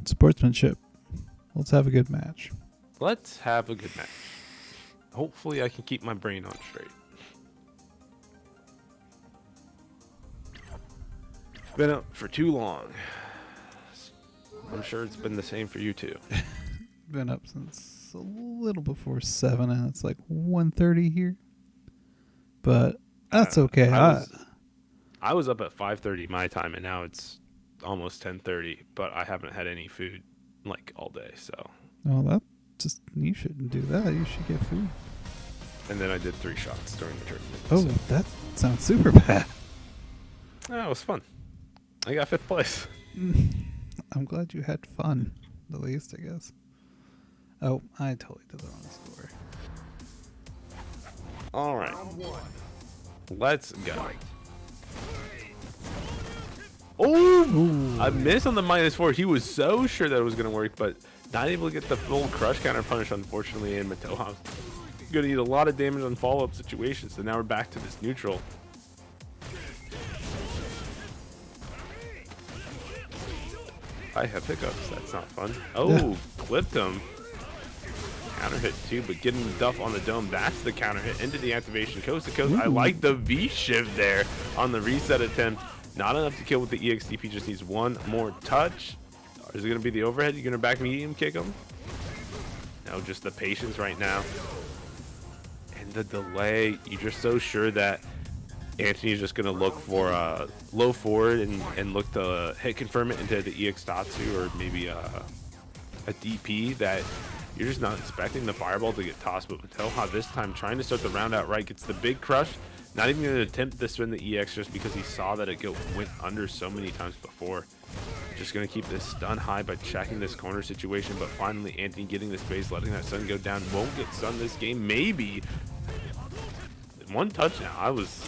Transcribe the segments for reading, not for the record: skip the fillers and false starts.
Sportsmanship. Let's have a good match. Let's have a good match. Hopefully I can keep my brain on straight. It's been up for too long. I'm sure it's been the same for you too. Been up since a little before 7, and it's like 1:30 here. But that's okay. I was up at 5:30 my time, and now it's almost 10:30. But I haven't had any food like all day. So. Well, you shouldn't do that. You should get food. And then I did 3 shots during the tournament. Oh, so. That sounds super bad. Yeah, it was fun. I got 5th place. I'm glad you had fun, the least, I guess. Oh, I totally did the wrong score. All right. Let's go. Oh! Ooh. I missed on the -4. He was so sure that it was going to work, but not able to get the full crush counter punish, unfortunately, and Mataoja's going to need a lot of damage on follow-up situations. So now we're back to this neutral. I have hiccups. That's not fun. Oh, clipped him. Counter hit too, but getting the duff on the dome. That's the counter hit into the activation. Coast to coast. I like the V shift there on the reset attempt. Not enough to kill with the EXTP. Just needs one more touch. Is it going to be the overhead? You're going to back medium kick him? No, just the patience right now. And the delay. You're just so sure that Antony's just going to look for a low forward and look to hit confirm it into the EX Tatsu or maybe a DP that you're just not expecting the fireball to get tossed. But Mataoja this time trying to start the round out right. Gets the big crush. Not even going to attempt to spin the EX just because he saw that it went under so many times before. Just going to keep this stun high by checking this corner situation. But finally Antony getting the space, letting that stun go down. Won't get stunned this game. Maybe. One touch now. I was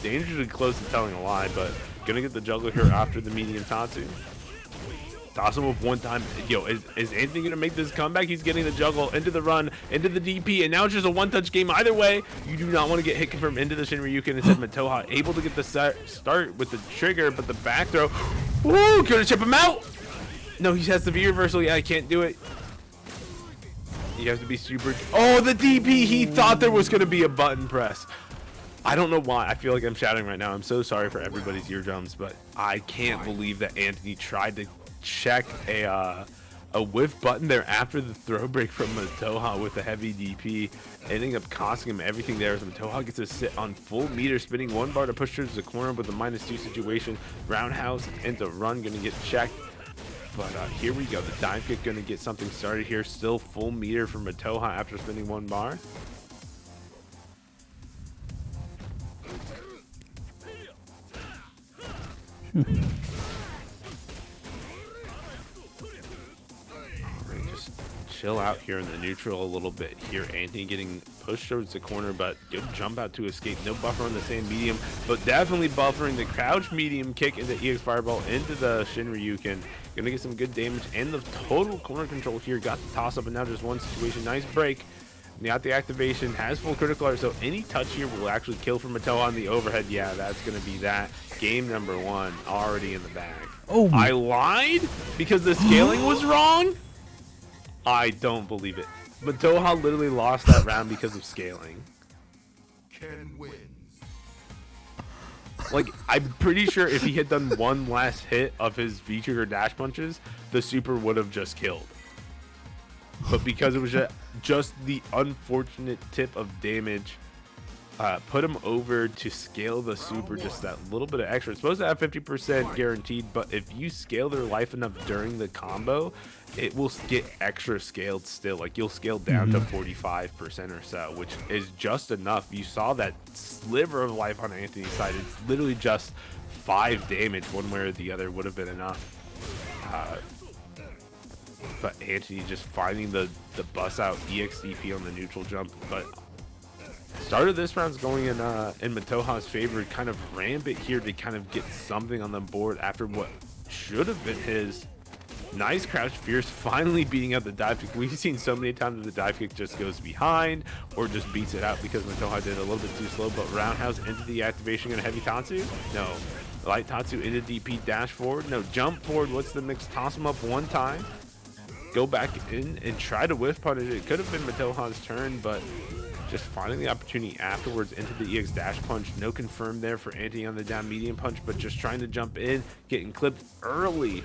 dangerously close to telling a lie, but gonna get the juggle here after the medium Tatsu. Toss him up one time. Yo, is Antony gonna make this comeback? He's getting the juggle into the run, into the DP, and now it's just a one-touch game. Either way, you do not want to get hit confirmed into the Shinryuken. Instead, Mataoja able to get the start with the trigger, but the back throw. Woo! Gonna chip him out. No, he has the V reversal. Yeah, I can't do it. You have to be super. Oh, the DP. He thought there was going to be a button press. I don't know why. I feel like I'm shouting right now. I'm so sorry for everybody's eardrums, but I can't believe that Antony tried to check a whiff button there after the throw break from Mataoja with a heavy DP, ending up costing him everything there as Mataoja gets to sit on full meter, spinning 1 bar to push towards the corner with a -2 situation. Roundhouse into run, going to get checked. But here we go. The dive kick going to get something started here. Still full meter for Mataoja after spinning 1 bar. Just chill out here in the neutral a little bit here. Antony getting pushed towards the corner, but good jump out to escape. No buffer on the same medium, but definitely buffering the crouch medium kick into EX Fireball into the Shinryuken. Gonna get some good damage and the total corner control here. Got the toss up and now just one situation. Nice break. Got the activation, has full critical art, so any touch here will actually kill from Mataoja on the overhead. Yeah, that's gonna be that. Game number 1 already in the bag. Oh, I lied because the scaling was wrong. I don't believe it. Mataoja literally lost that round because of scaling. Ken wins. Like, I'm pretty sure if he had done one last hit of his V-trigger dash punches, the super would have just killed. But because it was just the unfortunate tip of damage, put him over to scale the super just that little bit of extra. It's supposed to have 50% guaranteed, but if you scale their life enough during the combo, it will get extra scaled still. Like, you'll scale down to 45% or so, which is just enough. You saw that sliver of life on Antony's side. It's literally just 5 damage one way or the other would have been enough. But Antony just finding the bust out EXDP on the neutral jump. But start of this round's going in Mataoja's favor. Kind of rampant here to kind of get something on the board after what should have been his nice crouch fierce, finally beating out the dive kick. We've seen so many times that the dive kick just goes behind or just beats it out because Mataoja did a little bit too slow. But roundhouse into the activation, gonna heavy Tatsu? No. Light Tatsu into DP, dash forward. No, jump forward. What's the mix? Toss him up one time. Go back in and try to whiff punish. It could have been Mataoja's turn, but just finding the opportunity afterwards into the EX dash punch. No confirm there for Antony on the down medium punch, but just trying to jump in, getting clipped early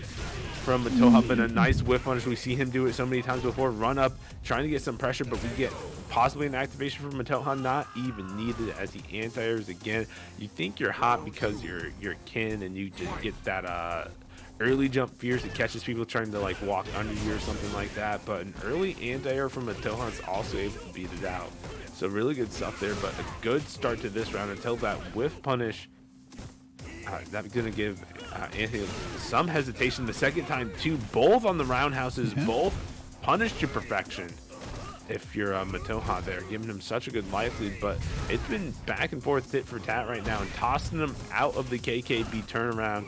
from Mataoja, but a nice whiff punish. We see him do it so many times before. Run up, trying to get some pressure, but we get possibly an activation from Mataoja, not even needed as he anti-airs again. You think you're hot because you're kin and you just get that early jump fierce. It catches people trying to like walk under you or something like that, but an early anti-air from Mataoja is also able to beat it out. So really good stuff there, but a good start to this round until that whiff punish. That's going to give Antony some hesitation the second time too. Both on the roundhouses, both punished to perfection. If you're Mataoja there, giving him such a good life lead, but it's been back and forth tit for tat right now and tossing him out of the KKB turnaround.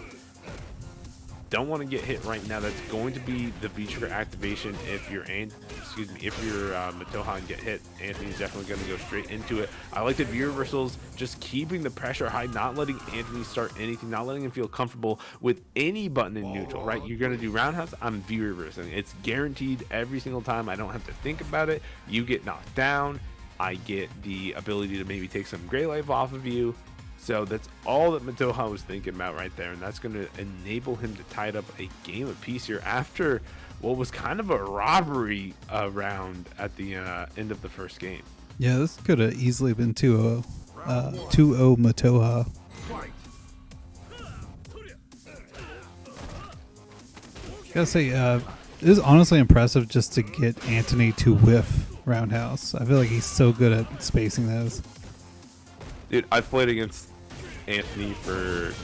Don't want to get hit right now. That's going to be the V-trigger activation. If you're Mataoja and get hit, Antony's definitely going to go straight into it. I like the V reversals, just keeping the pressure high, not letting Antony start anything, not letting him feel comfortable with any button in neutral, right? You're going to do roundhouse, I'm V reversing. It's guaranteed every single time. I don't have to think about it. You get knocked down, I get the ability to maybe take some gray life off of you. So that's all that Mataoja was thinking about right there, and that's going to enable him to tie it up a game apiece here after what was kind of a robbery round at the end of the first game. Yeah, this could have easily been 2-0. 2-0 Mataoja. Gotta say, it is honestly impressive just to get Antony to whiff roundhouse. I feel like he's so good at spacing those. Dude, I've played against Antony for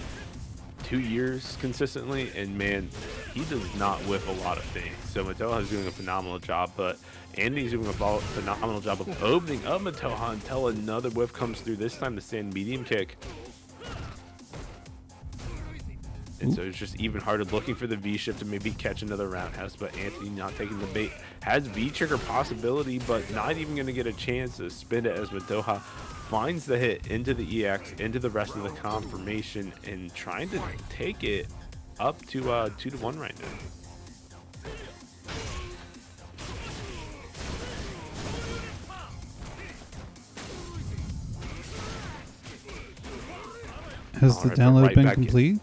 2 years consistently, and man, he does not whiff a lot of things. So Mataoja is doing a phenomenal job, but Antony's doing a phenomenal job of opening up Mataoja until another whiff comes through, this time the stand medium kick. And so it's just even harder looking for the V-shift to maybe catch another roundhouse, but Antony not taking the bait. Has V-trigger possibility, but not even going to get a chance to spin it as Mataoja finds the hit into the EX, into the rest of the confirmation, and trying to take it up to 2-1 right now. Has the download been complete?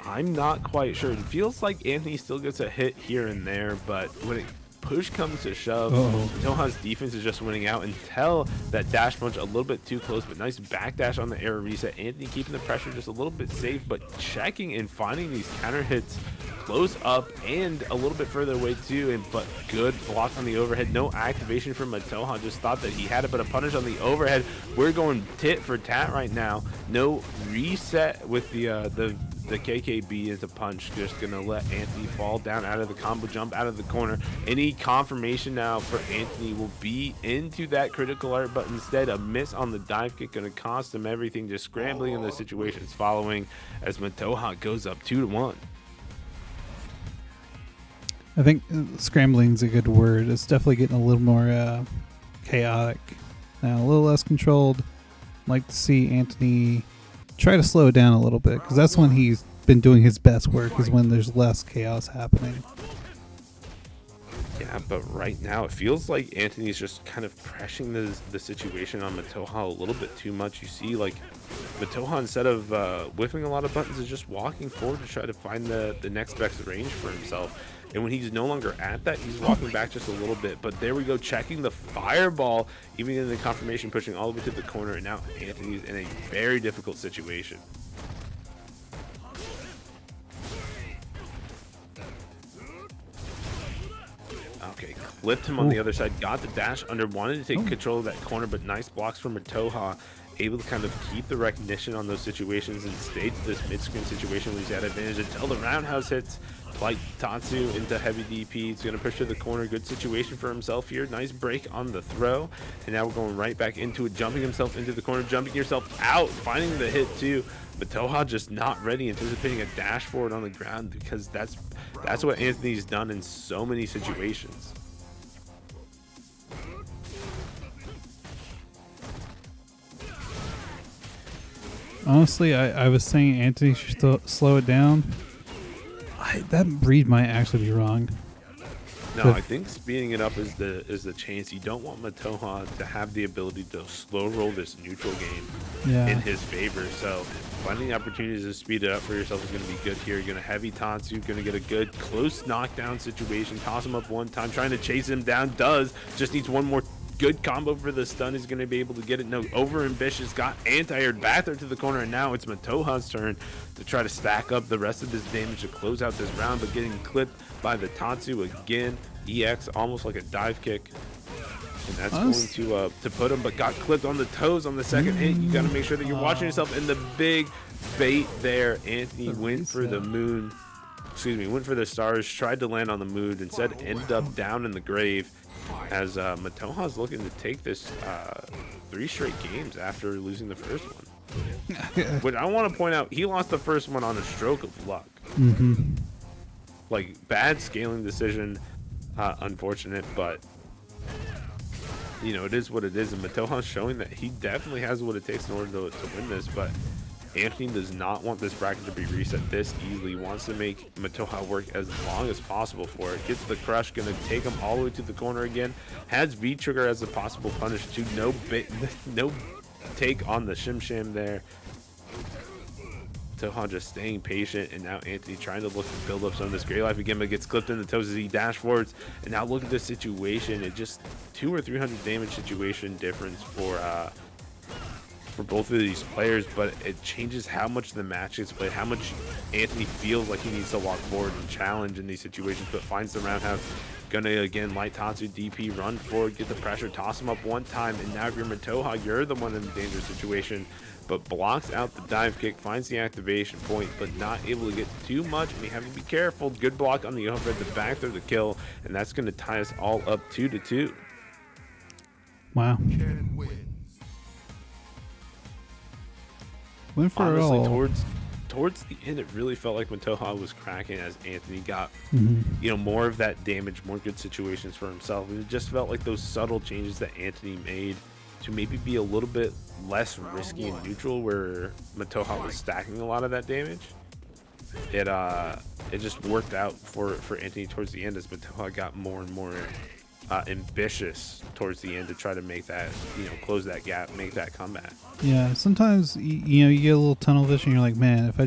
I'm not quite sure. It feels like Antony still gets a hit here and there, but when it push comes to shove, Mataoja's defense is just winning out until that dash punch a little bit too close, but nice backdash on the air reset. Antony keeping the pressure just a little bit safe, but checking and finding these counter hits close up and a little bit further away too, but good block on the overhead. No activation from Mataoja, just thought that he had it, but a punish on the overhead. We're going tit for tat right now. No reset with the KKB is a punch, just gonna let Antony fall down out of the combo jump out of the corner. Any confirmation now for Antony will be into that critical art, but instead a miss on the dive kick gonna cost him everything. Just scrambling in the situations following as Mataoja goes up 2-1. I think scrambling is a good word. It's definitely getting a little more chaotic now, a little less controlled. Like to see Antony try to slow it down a little bit, because that's when he's been doing his best work, is when there's less chaos happening. Yeah, but right now it feels like Antony's just kind of pressing the situation on Mataoja a little bit too much. You see, like, Mataoja, instead of whiffing a lot of buttons, is just walking forward to try to find the next best range for himself. And when he's no longer at that, he's walking back just a little bit. But there we go, checking the fireball, even in the confirmation, pushing all the way to the corner. And now Antony's in a very difficult situation. Okay, clipped him on the other side, got the dash under, wanted to take control of that corner, but nice blocks from Mataoja, able to kind of keep the recognition on those situations and stay to this mid-screen situation where he's at advantage until the roundhouse hits. Light Tatsu into heavy DP. He's going to push to the corner. Good situation for himself here. Nice break on the throw. And now we're going right back into it, jumping himself into the corner, jumping yourself out, finding the hit too. Mataoja just not ready, anticipating a dash forward on the ground, because that's what Antony's done in so many situations. Honestly, I was saying Antony should slow it down. That read might actually be wrong. No, I think speeding it up is the chance. You don't want Mataoja to have the ability to slow roll this neutral game in his favor. So finding opportunities to speed it up for yourself is going to be good here. You're going to heavy taunt, you're going to get a good close knockdown situation. Toss him up one time, trying to chase him down. Just needs one more good combo for the stun. He's going to be able to get it. No, over ambitious, got anti-aired back there to the corner, and now it's Mataoja's turn to try to stack up the rest of his damage to close out this round, but getting clipped by the Tatsu again. EX almost like a dive kick, and that's going to put him, but got clipped on the toes on the second hit. You got to make sure that you're watching yourself. In the big bait there, Antony went for the moon, went for the stars, tried to land on the moon, instead ended up down in the grave, as Mataoja's looking to take this 3 straight games after losing the first one. But I want to point out, he lost the first one on a stroke of luck. Like, bad scaling decision, unfortunate, but you know, it is what it is, and Mataoja's showing that he definitely has what it takes in order to win this. But Antony does not want this bracket to be reset this easily. He wants to make Mataoja work as long as possible for it. Gets the crush, gonna take him all the way to the corner again. Has V-trigger as a possible punish too. No take on the Shim there. Mataoja just staying patient, and now Antony trying to look to build up some of this great life again, but gets clipped in the toes as he dash forwards. And now look at this situation. It just 200 or 300 damage situation difference for both of these players, but it changes how much the match gets played, how much Antony feels like he needs to walk forward and challenge in these situations, but finds the roundhouse. Gonna again light Tatsu DP, run forward, get the pressure, toss him up one time, and now if you're Mataoja, you're the one in the dangerous situation. But blocks out the dive kick, finds the activation point, but not able to get too much, and you have to be careful. Good block on the overhead, the back throw the kill, and that's going to tie us all up 2-2. Wow. Win for honestly, all. Towards the end, it really felt like Mataoja was cracking as Antony got, you know, more of that damage, more good situations for himself. And it just felt like those subtle changes that Antony made to maybe be a little bit less risky and neutral, where Mataoja was stacking a lot of that damage. It just worked out for Antony towards the end, as Mataoja got more and more ambitious towards the end to try to make that, you know, close that gap, make that comeback. Yeah, sometimes you know, you get a little tunnel vision. You're like, man, if I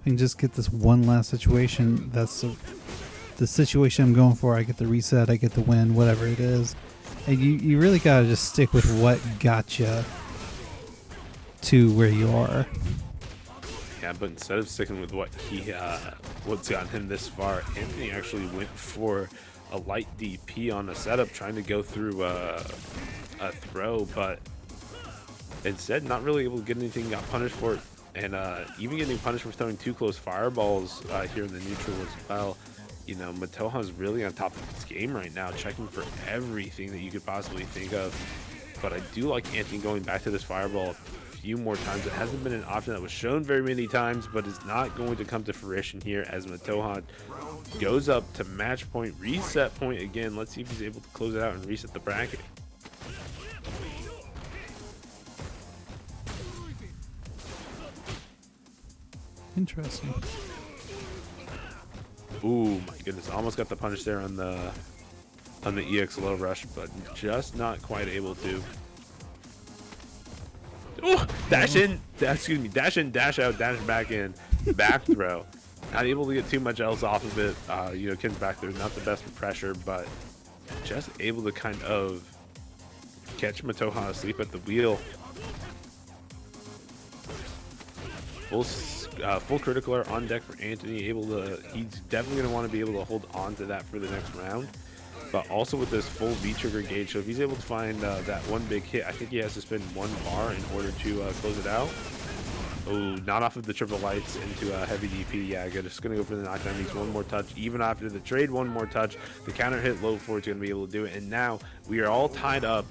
can just get this one last situation, that's the situation I'm going for. I get the reset, I get the win, whatever it is. And you really gotta just stick with what got you to where you are. Yeah, but instead of sticking with what's gotten him this far, Antony actually went for a light DP on a setup, trying to go through a throw, but instead not really able to get anything, got punished for it, and even getting punished for throwing 2 close fireballs here in the neutral as well. You know, Mataoja's really on top of his game right now, checking for everything that you could possibly think of. But I do like Antony going back to this fireball a few more times. It hasn't been an option that was shown very many times, but is not going to come to fruition here, as Mataoja goes up to match point, reset point again. Let's see if he's able to close it out and reset the bracket. Interesting. Ooh, my goodness, almost got the punish there on the EX low rush, but just not quite able to. Oh, dash in, dash out, dash back in, back throw. Not able to get too much else off of it. You know, Ken's back there, not the best for pressure, but just able to kind of catch Mataoja asleep at the wheel. Full critical alert on deck for Antony. He's definitely going to want to be able to hold on to that for the next round, but also with this full V-trigger gauge. So if he's able to find that one big hit, I think he has to spend 1 bar in order to close it out. Oh, not off of the triple lights into a heavy DP. Yeah, just going to go for the knockdown. Needs 1 more touch. Even after the trade, 1 more touch. The counter hit low for it's going to be able to do it. And now we are all tied up.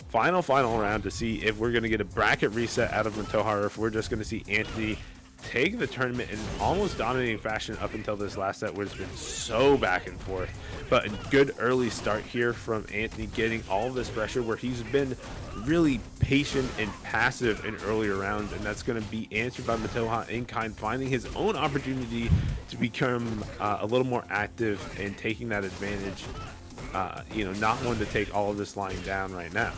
Final round to see if we're going to get a bracket reset out of Mataoja, or if we're just going to see Antony take the tournament in almost dominating fashion up until this last set, where it's been so back and forth. But a good early start here from Anthony, getting all of this pressure, where he's been really patient and passive in earlier rounds, and that's going to be answered by Mataoja in kind, finding his own opportunity to become a little more active and taking that advantage. You know, not one to take all of this lying down right now.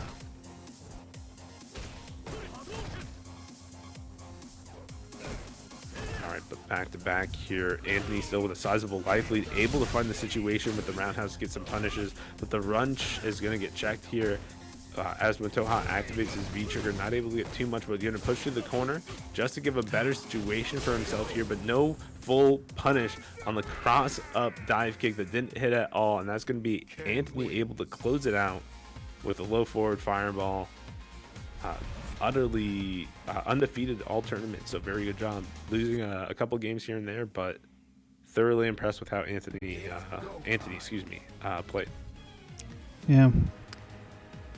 But back to back here, Anthony still with a sizable life lead, able to find the situation with the roundhouse to get some punishes, but the runch is going to get checked here as Mataoja activates his V trigger, not able to get too much, but going to push through the corner just to give a better situation for himself here, but no full punish on the cross up dive kick that didn't hit at all, and that's going to be Anthony able to close it out with a low forward fireball. Utterly undefeated all tournaments, so very good job. Losing a couple games here and there, but thoroughly impressed with how Anthony played. Yeah,